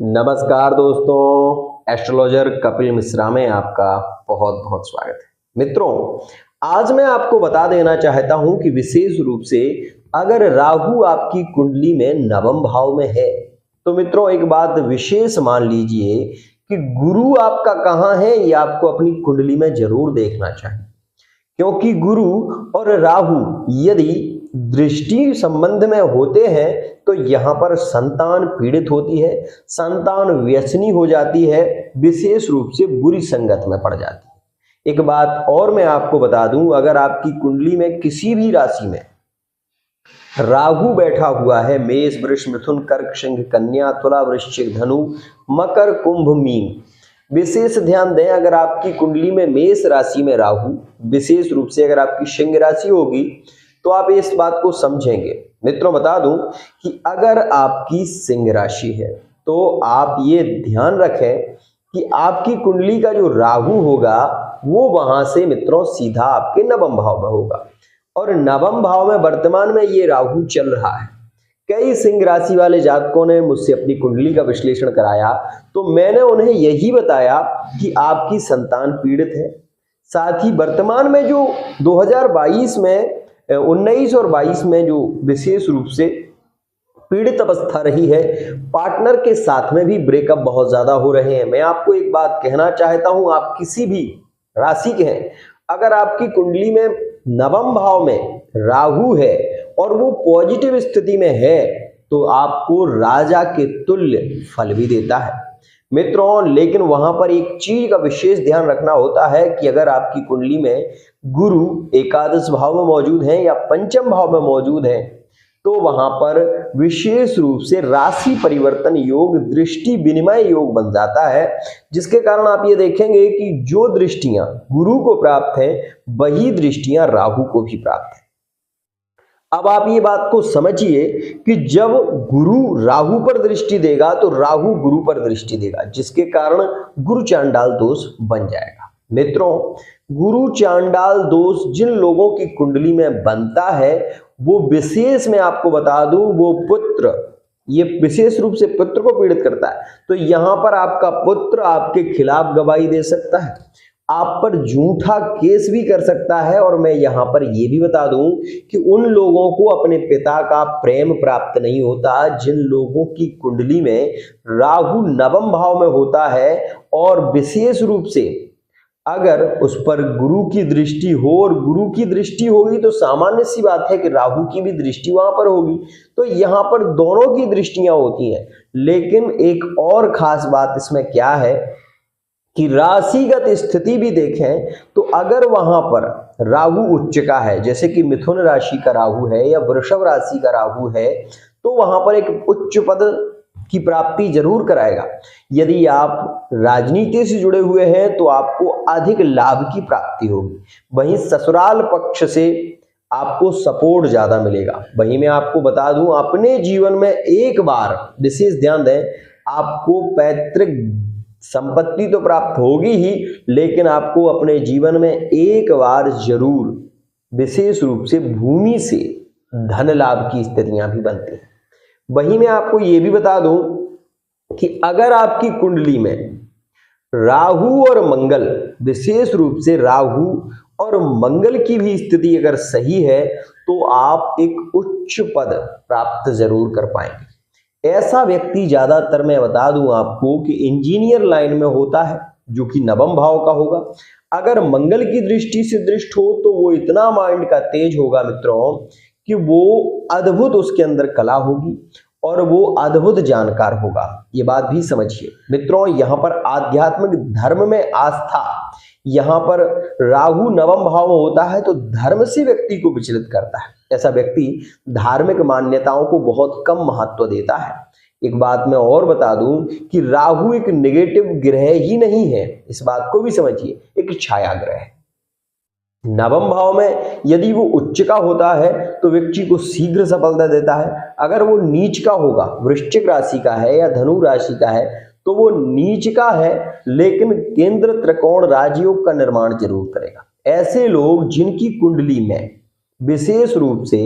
नमस्कार दोस्तों, एस्ट्रोलॉजर कपिल मिश्रा में आपका बहुत बहुत स्वागत है। मित्रों, आज मैं आपको बता देना चाहता हूं कि विशेष रूप से अगर राहु आपकी कुंडली में नवम भाव में है तो मित्रों एक बात विशेष मान लीजिए कि गुरु आपका कहां है ये आपको अपनी कुंडली में जरूर देखना चाहिए। क्योंकि गुरु और राहु यदि दृष्टि संबंध में होते हैं तो यहां पर संतान पीड़ित होती है, संतान व्यसनी हो जाती है, विशेष रूप से बुरी संगत में पड़ जाती है। एक बात और मैं आपको बता दूं, अगर आपकी कुंडली में किसी भी राशि में राहु बैठा हुआ है, मेष वृष मिथुन कर्क सिंह कन्या तुला वृश्चिक धनु मकर कुंभ मीन, विशेष ध्यान दें अगर आपकी कुंडली में मेष राशि में राहु, विशेष रूप से अगर आपकी सिंह राशि होगी तो आप इस बात को समझेंगे। मित्रों बता दूं कि अगर आपकी सिंह राशि है तो आप ये ध्यान रखें कि आपकी कुंडली का जो राहु होगा वो वहां से मित्रों सीधा आपके नवम भाव में होगा और नवम भाव में वर्तमान में ये राहु चल रहा है। कई सिंह राशि वाले जातकों ने मुझसे अपनी कुंडली का विश्लेषण कराया तो मैंने उन्हें यही बताया कि आपकी संतान पीड़ित है। साथ ही वर्तमान में जो 2022 में 19 और 22 में जो विशेष रूप से पीड़ित अवस्था रही है, पार्टनर के साथ में भी ब्रेकअप बहुत ज्यादा हो रहे हैं। मैं आपको एक बात कहना चाहता हूं, आप किसी भी राशि के हैं, अगर आपकी कुंडली में नवम भाव में राहु है और वो पॉजिटिव स्थिति में है तो आपको राजा के तुल्य फल भी देता है मित्रों। लेकिन वहां पर एक चीज का विशेष ध्यान रखना होता है कि अगर आपकी कुंडली में गुरु एकादश भाव में मौजूद है या पंचम भाव में मौजूद है तो वहां पर विशेष रूप से राशि परिवर्तन योग, दृष्टि विनिमय योग बन जाता है, जिसके कारण आप ये देखेंगे कि जो दृष्टियां गुरु को प्राप्त हैं वही दृष्टियां राहु को भी प्राप्त है। अब आप ये बात को समझिए कि जब गुरु राहु पर दृष्टि देगा तो राहु गुरु पर दृष्टि देगा, जिसके कारण गुरु चांडाल दोष बन जाएगा। मित्रों, गुरु चांडाल दोष जिन लोगों की कुंडली में बनता है वो विशेष मैं आपको बता दूं, वो पुत्र, ये विशेष रूप से पुत्र को पीड़ित करता है। तो यहां पर आपका पुत्र आपके खिलाफ गवाही दे सकता है, आप पर झूठा केस भी कर सकता है। और मैं यहां पर यह भी बता दूं कि उन लोगों को अपने पिता का प्रेम प्राप्त नहीं होता जिन लोगों की कुंडली में राहु नवम भाव में होता है और विशेष रूप से अगर उस पर गुरु की दृष्टि हो, और गुरु की दृष्टि होगी तो सामान्य सी बात है कि राहु की भी दृष्टि वहां पर होगी। तो यहां पर दोनों की दृष्टियां होती हैं। लेकिन एक और खास बात इसमें क्या है कि राशिगत स्थिति भी देखें तो अगर वहां पर राहु उच्च का है, जैसे कि मिथुन राशि का राहु है या वृषभ राशि का राहु है, तो वहां पर एक उच्च पद की प्राप्ति जरूर कराएगा। यदि आप राजनीति से जुड़े हुए हैं तो आपको अधिक लाभ की प्राप्ति होगी। वहीं ससुराल पक्ष से आपको सपोर्ट ज्यादा मिलेगा। वहीं मैं आपको बता दूं, अपने जीवन में एक बार विशेष ध्यान दें, आपको पैतृक संपत्ति तो प्राप्त होगी ही, लेकिन आपको अपने जीवन में एक बार जरूर विशेष रूप से भूमि से धन लाभ की स्थितियां भी बनती हैं। वहीं मैं आपको यह भी बता दूं कि अगर आपकी कुंडली में राहु और मंगल, विशेष रूप से राहु और मंगल की भी स्थिति अगर सही है तो आप एक उच्च पद प्राप्त जरूर कर पाएंगे। ऐसा व्यक्ति ज्यादातर मैं बता दूं आपको कि इंजीनियर लाइन में होता है, जो कि नवम भाव का होगा। अगर मंगल की दृष्टि से दृष्ट हो तो वो इतना माइंड का तेज होगा मित्रों कि वो अद्भुत, उसके अंदर कला होगी और वो अद्भुत जानकार होगा। ये बात भी समझिए मित्रों, यहाँ पर आध्यात्मिक धर्म में आस्था, यहाँ पर राहु नवम भाव में होता है तो धर्म से व्यक्ति को विचलित करता है। ऐसा व्यक्ति धार्मिक मान्यताओं को बहुत कम महत्व देता है। एक बात मैं और बता दूं कि राहु एक नेगेटिव ग्रह ही नहीं है, इस बात को भी समझिए, एक छाया ग्रह है। नवम भाव में यदि वो उच्च का होता है तो व्यक्ति को शीघ्र सफलता देता है। अगर वो नीच का होगा, वृश्चिक राशि का है या धनु राशि का है, तो वो नीच का है लेकिन केंद्र त्रिकोण राजयोग का निर्माण जरूर करेगा। ऐसे लोग जिनकी कुंडली में विशेष रूप से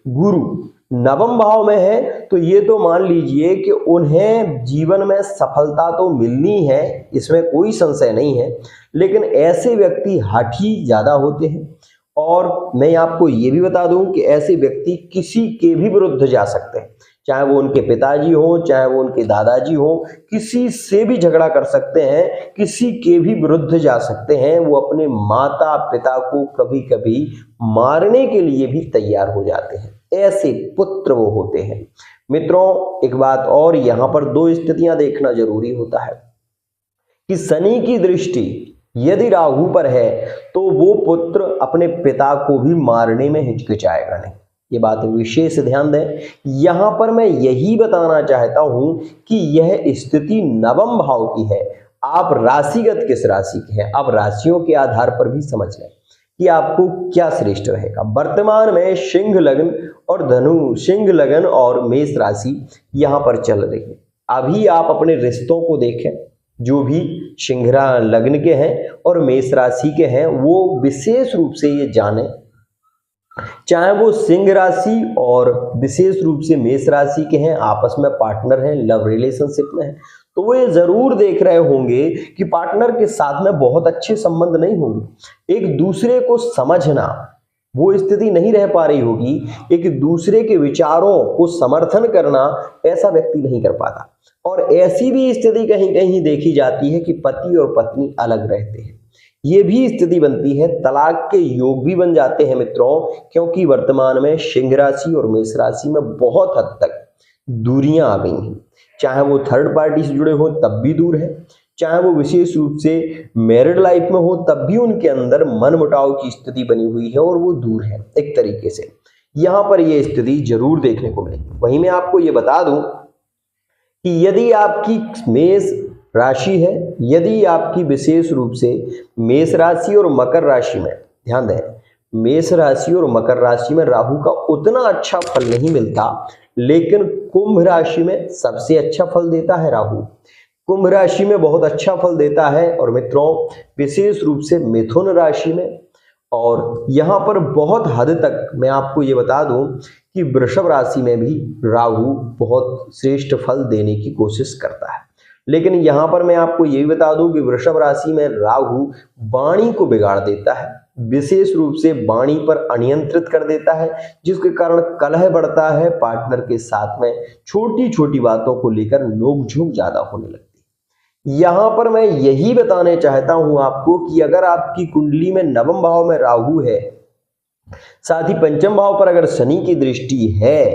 गुरु नवम भाव में है तो ये तो मान लीजिए कि उन्हें जीवन में सफलता तो मिलनी है, इसमें कोई संशय नहीं है, लेकिन ऐसे व्यक्ति हठी ज्यादा होते हैं। और मैं आपको ये भी बता दूं कि ऐसे व्यक्ति किसी के भी विरुद्ध जा सकते हैं, चाहे वो उनके पिताजी हो, चाहे वो उनके दादाजी हो, किसी से भी झगड़ा कर सकते हैं, किसी के भी विरुद्ध जा सकते हैं। वो अपने माता पिता को कभी कभी मारने के लिए भी तैयार हो जाते हैं, ऐसे पुत्र वो होते हैं। मित्रों, एक बात और, यहाँ पर दो स्थितियां देखना जरूरी होता है कि शनि की दृष्टि यदि राहु पर है तो वो पुत्र अपने पिता को भी मारने में हिचकिचाएगा नहीं। ये बात विशेष ध्यान दें। यहां पर मैं यही बताना चाहता हूं कि यह स्थिति नवम भाव की है। आप राशिगत किस राशि के हैं, आप राशियों के आधार पर भी समझ लें कि आपको क्या श्रेष्ठ रहेगा। वर्तमान में सिंह लग्न और सिंह लग्न और मेष राशि यहां पर चल रही है। अभी आप अपने रिश्तों को देखें, जो भी सिंह लग्न के हैं और मेष राशि के हैं वो विशेष रूप से ये जाने, चाहे वो सिंह राशि और विशेष रूप से मेष राशि के हैं, आपस में पार्टनर हैं, लव रिलेशनशिप में हैं, तो वो ये जरूर देख रहे होंगे कि पार्टनर के साथ में बहुत अच्छे संबंध नहीं होंगे, एक दूसरे को समझना वो स्थिति नहीं रह पा रही होगी, एक दूसरे के विचारों को समर्थन करना ऐसा व्यक्ति नहीं कर पाता। और ऐसी भी स्थिति कहीं कहीं देखी जाती है कि पति और पत्नी अलग रहते हैं, ये भी स्थिति बनती है, तलाक के योग भी बन जाते हैं मित्रों, क्योंकि वर्तमान में सिंह राशि और मेष राशि में बहुत हद तक दूरियां आ गई हैं। चाहे वो थर्ड पार्टी से जुड़े हो तब भी दूर है, चाहे वो विशेष रूप से मैरिड लाइफ में हो तब भी उनके अंदर मनमुटाव की स्थिति बनी हुई है और वो दूर है। एक तरीके से यहां पर ये स्थिति जरूर देखने को मिलेगी। वहीं मैं आपको ये बता दूं कि यदि आपकी मेष राशि है, यदि आपकी विशेष रूप से मेष राशि और मकर राशि में, ध्यान दें, मेष राशि और मकर राशि में राहु का उतना अच्छा फल नहीं मिलता, लेकिन कुंभ राशि में सबसे अच्छा फल देता है राहु, कुंभ राशि में बहुत अच्छा फल देता है। और मित्रों, विशेष रूप से मिथुन राशि में, और यहां पर बहुत हद तक मैं आपको ये बता दूं कि वृषभ राशि में भी राहु बहुत श्रेष्ठ फल देने की कोशिश करता है। लेकिन यहां पर मैं आपको ये भी बता दूं कि वृषभ राशि में राहु वाणी को बिगाड़ देता है, विशेष रूप से वाणी पर अनियंत्रित कर देता है, जिसके कारण कलह बढ़ता है, पार्टनर के साथ में छोटी छोटी बातों को लेकर नोकझोंक ज्यादा होने लगती है। यहां पर मैं यही बताने चाहता हूं आपको कि अगर आपकी कुंडली में नवम भाव में राहु है, साथ ही पंचम भाव पर अगर शनि की दृष्टि है,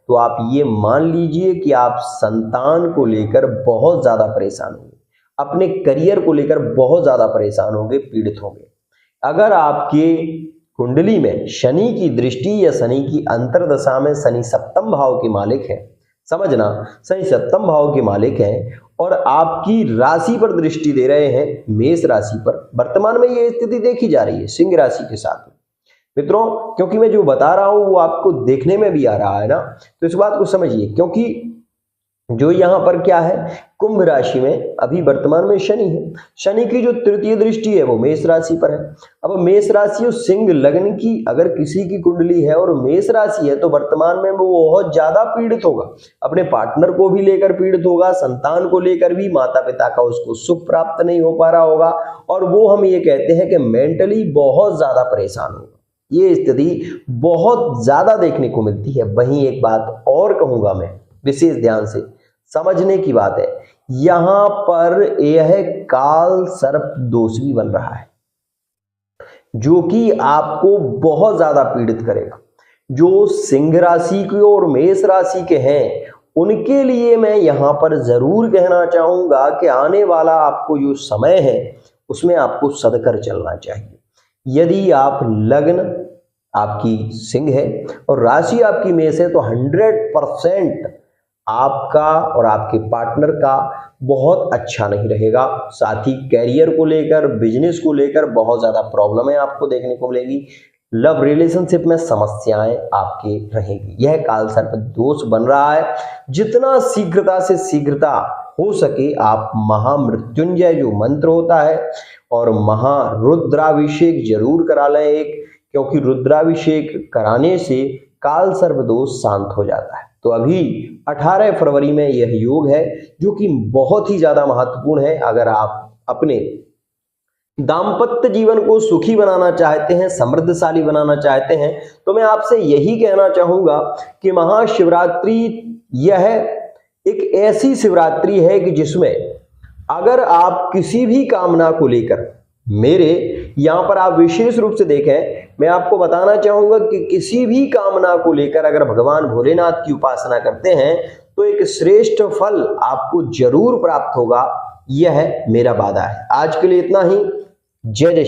तो आप ये मान लीजिए कि आप संतान को लेकर बहुत ज्यादा परेशान होंगे, अपने करियर को लेकर बहुत ज्यादा परेशान होंगे, पीड़ित होंगे। अगर आपके कुंडली में शनि की दृष्टि या शनि की अंतर्दशा में शनि सप्तम भाव के मालिक है, समझना, शनि सप्तम भाव के मालिक हैं और आपकी राशि पर दृष्टि दे रहे हैं, मेष राशि पर, वर्तमान में ये स्थिति देखी जा रही है सिंह राशि के साथ मित्रों, क्योंकि मैं जो बता रहा हूं वो आपको देखने में भी आ रहा है ना, तो इस बात को समझिए। क्योंकि जो यहाँ पर क्या है, कुंभ राशि में अभी वर्तमान में शनि है, शनि की जो तृतीय दृष्टि है वो मेष राशि पर है। अब मेष राशि और सिंह लग्न की अगर किसी की कुंडली है और मेष राशि है, तो वर्तमान में वो बहुत ज्यादा पीड़ित होगा, अपने पार्टनर को भी लेकर पीड़ित होगा, संतान को लेकर भी, माता पिता का उसको सुख प्राप्त नहीं हो पा रहा होगा, और वो हम ये कहते हैं कि मेंटली बहुत ज्यादा परेशान होगा। ये स्थिति बहुत ज्यादा देखने को मिलती है। वहीं एक बात और कहूंगा मैं, विशेष ध्यान से समझने की बात है, यहां पर यह काल सर्प दोष भी बन रहा है, जो कि आपको बहुत ज्यादा पीड़ित करेगा। जो सिंह राशि के और मेष राशि के हैं, उनके लिए मैं यहां पर जरूर कहना चाहूंगा कि आने वाला आपको जो समय है उसमें आपको सदकर चलना चाहिए। यदि आप लग्न आपकी सिंह है और राशि आपकी मेष है, तो 100% आपका और आपके पार्टनर का बहुत अच्छा नहीं रहेगा। साथ ही कैरियर को लेकर, बिजनेस को लेकर बहुत ज्यादा प्रॉब्लम है आपको देखने को मिलेगी। लव रिलेशनशिप में समस्याएं आपके रहेगी। यह काल सर्प दोष बन रहा है। जितना शीघ्रता से शीघ्रता हो सके आप महामृत्युंजय जो मंत्र होता है और महारुद्राभिषेक जरूर करा लें एक, क्योंकि रुद्राभिषेक कराने से काल सर्प दोष शांत हो जाता है। तो अभी 18 फरवरी में यह योग है जो कि बहुत ही ज्यादा महत्वपूर्ण है। अगर आप अपने दाम्पत्य जीवन को सुखी बनाना चाहते हैं, समृद्धशाली बनाना चाहते हैं, तो मैं आपसे यही कहना चाहूंगा कि महाशिवरात्रि यह एक ऐसी शिवरात्रि है कि जिसमें अगर आप किसी भी कामना को लेकर, मेरे यहां पर आप विशेष रूप से देखें, मैं आपको बताना चाहूंगा कि किसी भी कामना को लेकर अगर भगवान भोलेनाथ की उपासना करते हैं तो एक श्रेष्ठ फल आपको जरूर प्राप्त होगा। यह मेरा वादा है। आज के लिए इतना ही। जय जय श्री।